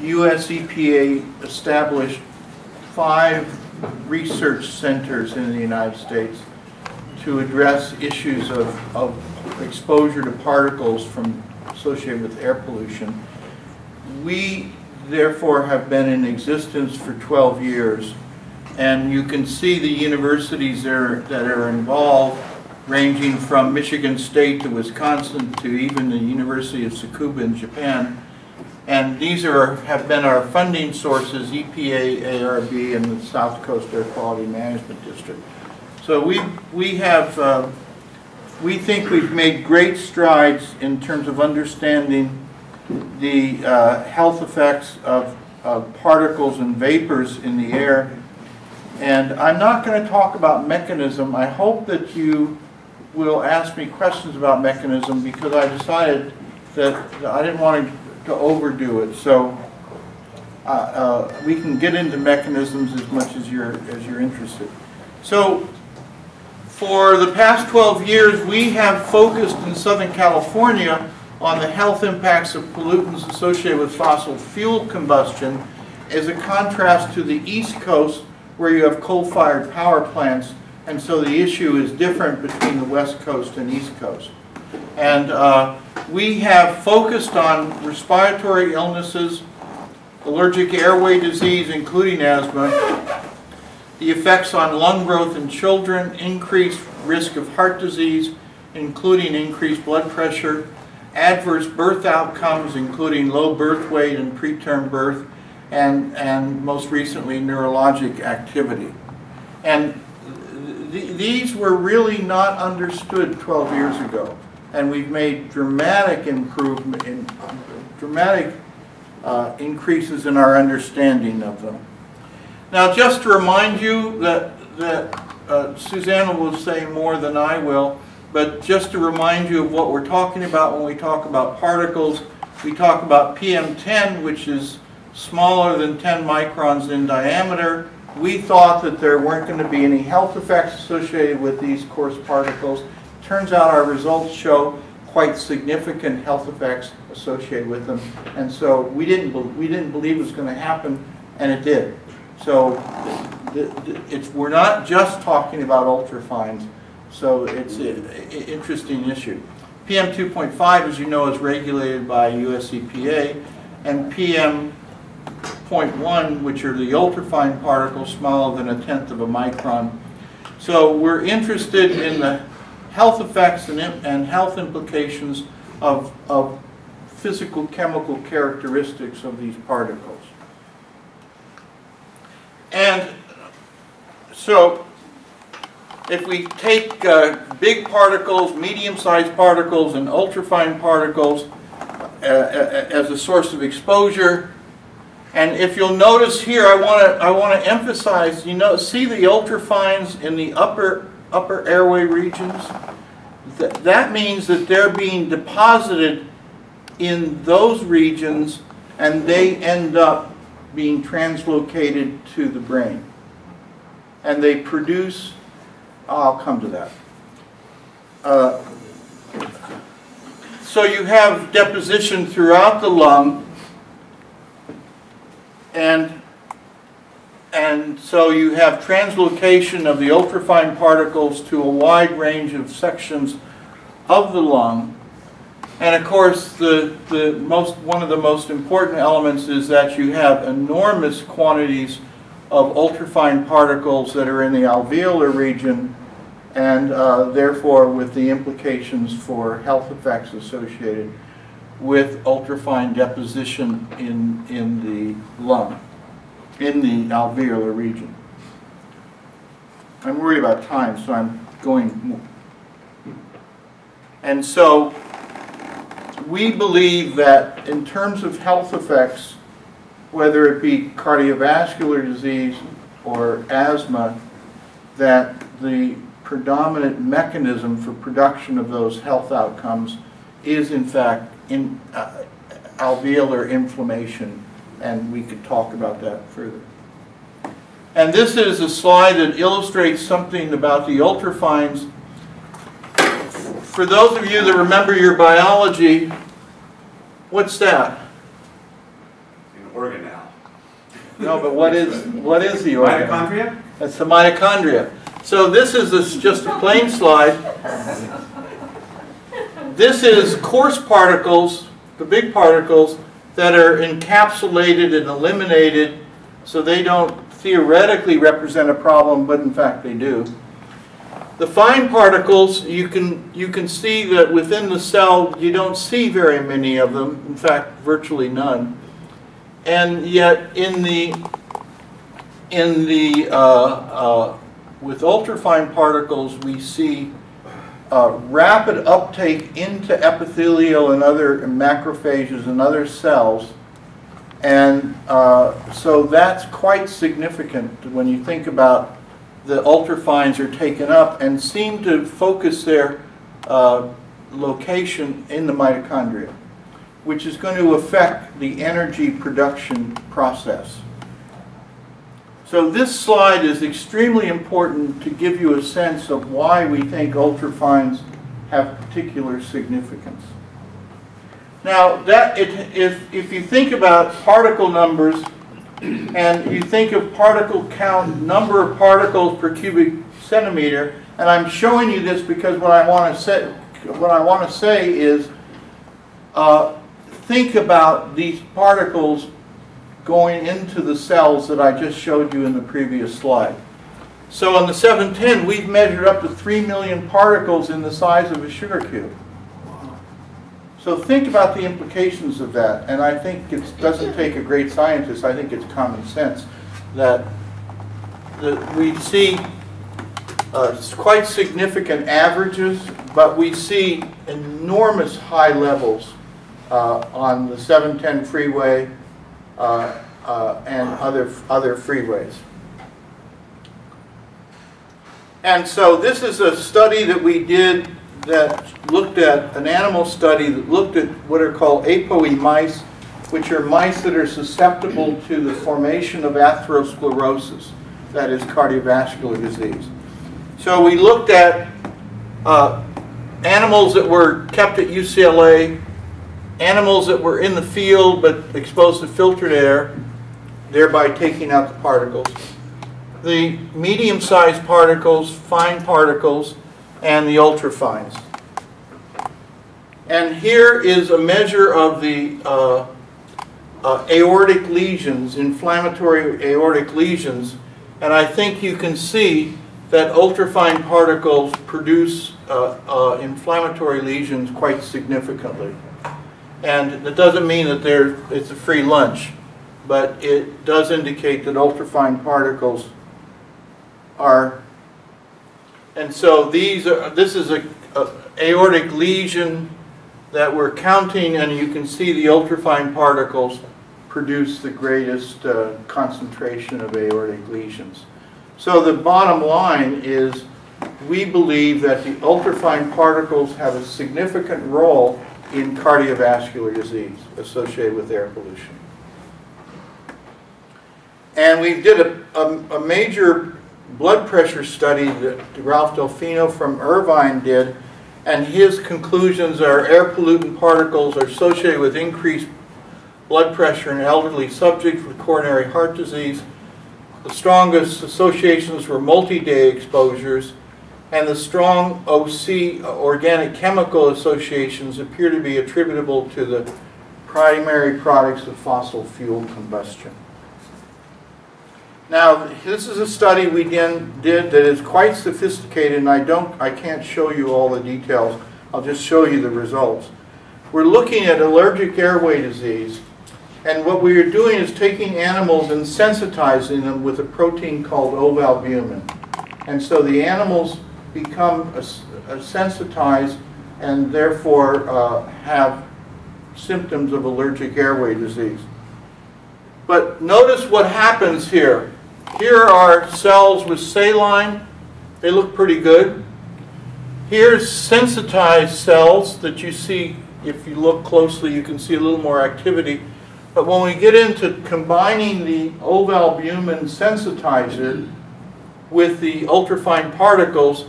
US EPA established 5 research centers in the United States to address issues of exposure to particles associated with air pollution. We therefore have been in existence for 12 years, and you can see the universities there that are involved, ranging from Michigan State to Wisconsin to even the University of Tsukuba in Japan. And these have been our funding sources: EPA, ARB, and the South Coast Air Quality Management District. So we think we've made great strides in terms of understanding the health effects of particles and vapors in the air. And I'm not going to talk about mechanism. I hope that you will ask me questions about mechanism, because I decided that I didn't want to overdo it. So we can get into mechanisms as much as you're interested. So for the past 12 years, we have focused in Southern California on the health impacts of pollutants associated with fossil fuel combustion, as a contrast to the East Coast, where you have coal-fired power plants, and so the issue is different between the West Coast and East Coast. And we have focused on respiratory illnesses, allergic airway disease, including asthma, the effects on lung growth in children, increased risk of heart disease, including increased blood pressure, adverse birth outcomes, including low birth weight and preterm birth, and most recently neurologic activity. And these were really not understood 12 years ago, and we've made dramatic improvement, dramatic increases in our understanding of them. Now, just to remind you that Susanna will say more than I will, but just to remind you of what we're talking about when we talk about particles, we talk about PM10, which is smaller than 10 microns in diameter. We thought that there weren't going to be any health effects associated with these coarse particles. Turns out our results show quite significant health effects associated with them, and so we didn't believe it was going to happen, and it did. So we're not just talking about ultrafines, so it's an interesting issue. PM 2.5, as you know, is regulated by US EPA, and PM 0.1, which are the ultrafine particles smaller than 1/10 of a micron. So we're interested in the health effects and health implications of physical chemical characteristics of these particles. And so if we take big particles, medium-sized particles, and ultrafine particles as a source of exposure, and if you'll notice here, I want to emphasize, see the ultrafines in the upper airway regions? That means that they're being deposited in those regions, and they end up being translocated to the brain. And they produce, I'll come to that. So you have deposition throughout the lung, and so you have translocation of the ultrafine particles to a wide range of sections of the lung. And of course, one of the most important elements is that you have enormous quantities of ultrafine particles that are in the alveolar region, and therefore with the implications for health effects associated with ultrafine deposition in the lung, in the alveolar region. I'm worried about time, so I'm going. And so we believe that in terms of health effects, whether it be cardiovascular disease or asthma, that the predominant mechanism for production of those health outcomes is in fact alveolar inflammation, and we could talk about that further. And this is a slide that illustrates something about the ultrafines. For those of you that remember your biology, what's that? organ now. No, but what is the organ? Mitochondria? That's the mitochondria. So this is just a plain slide. This is coarse particles, the big particles, that are encapsulated and eliminated, so they don't theoretically represent a problem, but in fact they do. The fine particles, you can see that within the cell you don't see very many of them, in fact virtually none. And yet with ultrafine particles we see rapid uptake into epithelial and other macrophages and other cells, and so that's quite significant when you think about the ultrafines are taken up and seem to focus their location in the mitochondria, which is going to affect the energy production process. So this slide is extremely important to give you a sense of why we think ultrafines have particular significance. Now, if you think about particle numbers and you think of particle count, number of particles per cubic centimeter, and I'm showing you this because what I want to say is think about these particles going into the cells that I just showed you in the previous slide. So on the 710, we've measured up to 3 million particles in the size of a sugar cube. So think about the implications of that, and I think it doesn't take a great scientist, I think it's common sense that we see quite significant averages, but we see enormous high levels on the 710 freeway and other freeways. And so this is a study that we did that looked at an animal study that looked at what are called ApoE mice, which are mice that are susceptible to the formation of atherosclerosis, that is cardiovascular disease. So we looked at animals that were kept at UCLA, animals that were in the field but exposed to filtered air, thereby taking out the particles, the medium-sized particles, fine particles, and the ultrafines. And here is a measure of the aortic lesions, inflammatory aortic lesions, and I think you can see that ultrafine particles produce inflammatory lesions quite significantly. And it doesn't mean that it's a free lunch, but it does indicate that ultrafine particles are. And so this is a aortic lesion that we're counting, and you can see the ultrafine particles produce the greatest concentration of aortic lesions. So the bottom line is we believe that the ultrafine particles have a significant role in cardiovascular disease associated with air pollution. And we did a major blood pressure study that Ralph Delfino from Irvine did, and his conclusions are air pollutant particles are associated with increased blood pressure in elderly subjects with coronary heart disease. The strongest associations were multi-day exposures, and the strong OC, organic chemical associations, appear to be attributable to the primary products of fossil fuel combustion. Now, this is a study we did that is quite sophisticated, and I can't show you all the details. I'll just show you the results. We're looking at allergic airway disease, and what we are doing is taking animals and sensitizing them with a protein called ovalbumin. And so the animals become sensitized and therefore have symptoms of allergic airway disease. But notice what happens here. Here are cells with saline. They look pretty good. Here's sensitized cells that you see, if you look closely, you can see a little more activity. But when we get into combining the ovalbumin sensitizer with the ultrafine particles,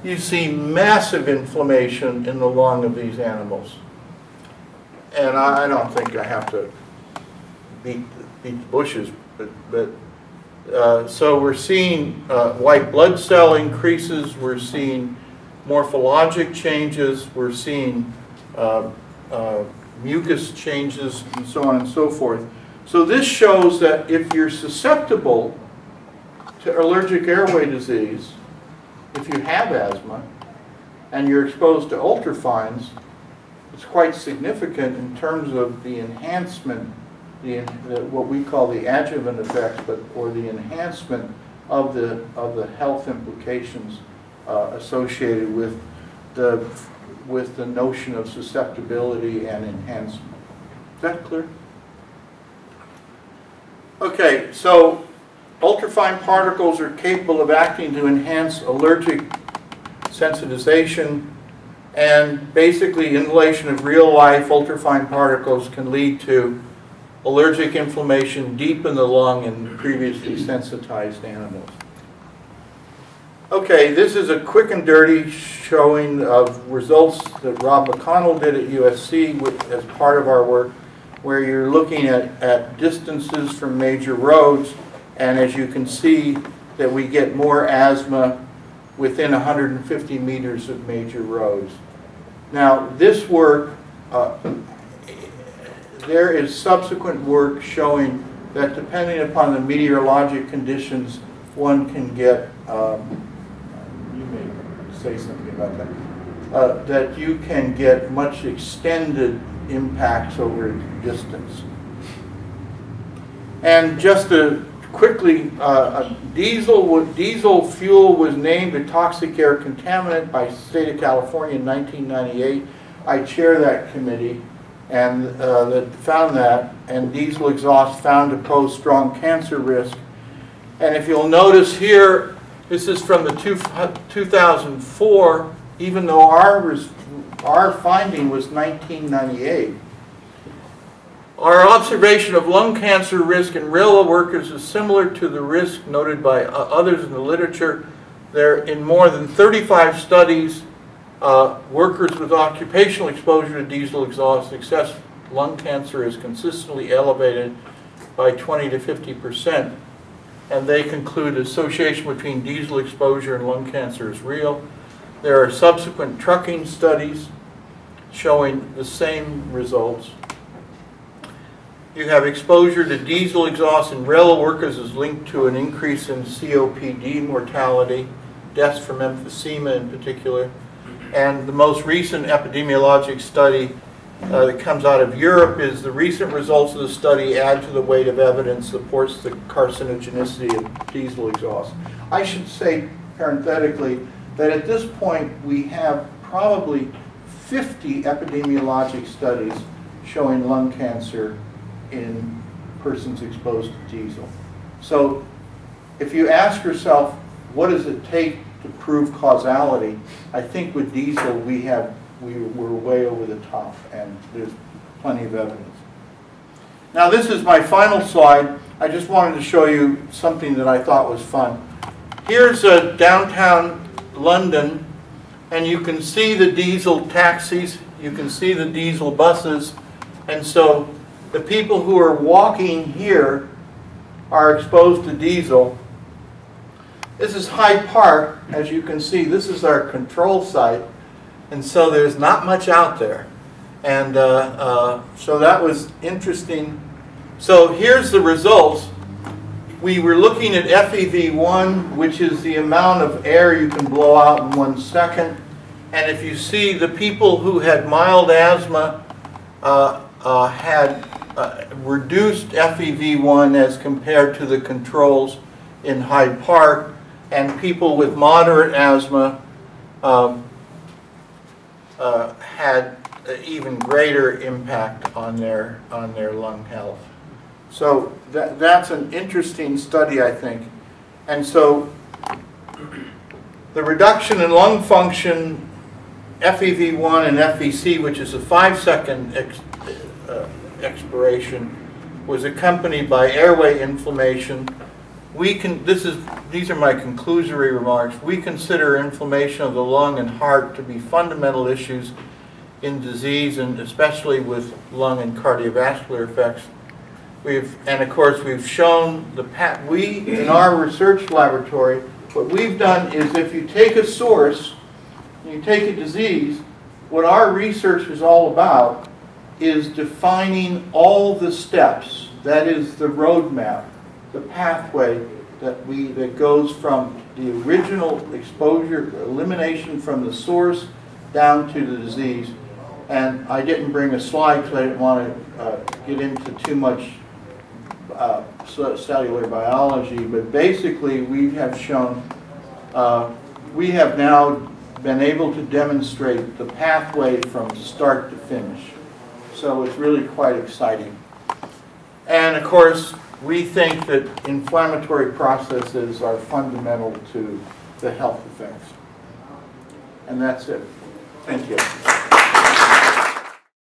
you see massive inflammation in the lung of these animals. And I don't think I have to beat beat the bushes, so we're seeing white blood cell increases, we're seeing morphologic changes, we're seeing mucus changes, and so on and so forth. So this shows that if you're susceptible to allergic airway disease, if you have asthma, and you're exposed to ultrafines, it's quite significant in terms of the enhancement, what we call the adjuvant effects, or the enhancement of the health implications associated with the notion of susceptibility and enhancement. Is that clear? Okay, so ultrafine particles are capable of acting to enhance allergic sensitization, and basically inhalation of real-life ultrafine particles can lead to allergic inflammation deep in the lung in previously sensitized animals. Okay, this is a quick and dirty showing of results that Rob McConnell did at USC as part of our work, where you're looking at distances from major roads, and as you can see that we get more asthma within 150 meters of major roads. Now this work, there is subsequent work showing that depending upon the meteorologic conditions, one can get, you may say something about that, that you can get much extended impacts over distance. And just to quickly, diesel fuel was named a toxic air contaminant by the state of California in 1998. I chair that committee and that found that, and diesel exhaust found to pose strong cancer risk. And if you'll notice here, this is from the 2004, even though our finding was 1998. Our observation of lung cancer risk in railroad workers is similar to the risk noted by others in the literature. There, in more than 35 studies, workers with occupational exposure to diesel exhaust excess lung cancer is consistently elevated by 20 to 50%. And they conclude association between diesel exposure and lung cancer is real. There are subsequent trucking studies showing the same results. You have exposure to diesel exhaust in railroad workers is linked to an increase in COPD mortality, deaths from emphysema in particular. And the most recent epidemiologic study that comes out of Europe is the recent results of the study add to the weight of evidence supports the carcinogenicity of diesel exhaust. I should say parenthetically that at this point we have probably 50 epidemiologic studies showing lung cancer in persons exposed to diesel. So if you ask yourself, what does it take to prove causality? I think with diesel we're way over the top, and there's plenty of evidence. Now this is my final slide. I just wanted to show you something that I thought was fun. Here's downtown London, and you can see the diesel taxis, you can see the diesel buses, and so the people who are walking here are exposed to diesel. This is Hyde Park. As you can see, this is our control site, and so there's not much out there. And so that was interesting. So here's the results. We were looking at FEV1, which is the amount of air you can blow out in 1 second. And if you see, the people who had mild asthma had reduced FEV1 as compared to the controls in Hyde Park, and people with moderate asthma had an even greater impact on their lung health. So that's an interesting study, I think. And so the reduction in lung function, FEV1 and FVC, which is a 5-second expiration, was accompanied by airway inflammation. These are my conclusory remarks. We consider inflammation of the lung and heart to be fundamental issues in disease, and especially with lung and cardiovascular effects. And of course, we've shown in our research laboratory, what we've done is if you take a source, and you take a disease, what our research is all about is defining all the steps. That is the roadmap, the pathway that goes from the original exposure, elimination from the source, down to the disease. And I didn't bring a slide because I didn't want to get into too much cellular biology, but basically we have shown, we have now been able to demonstrate the pathway from start to finish. So it's really quite exciting. And of course, we think that inflammatory processes are fundamental to the health effects. And that's it. Thank you.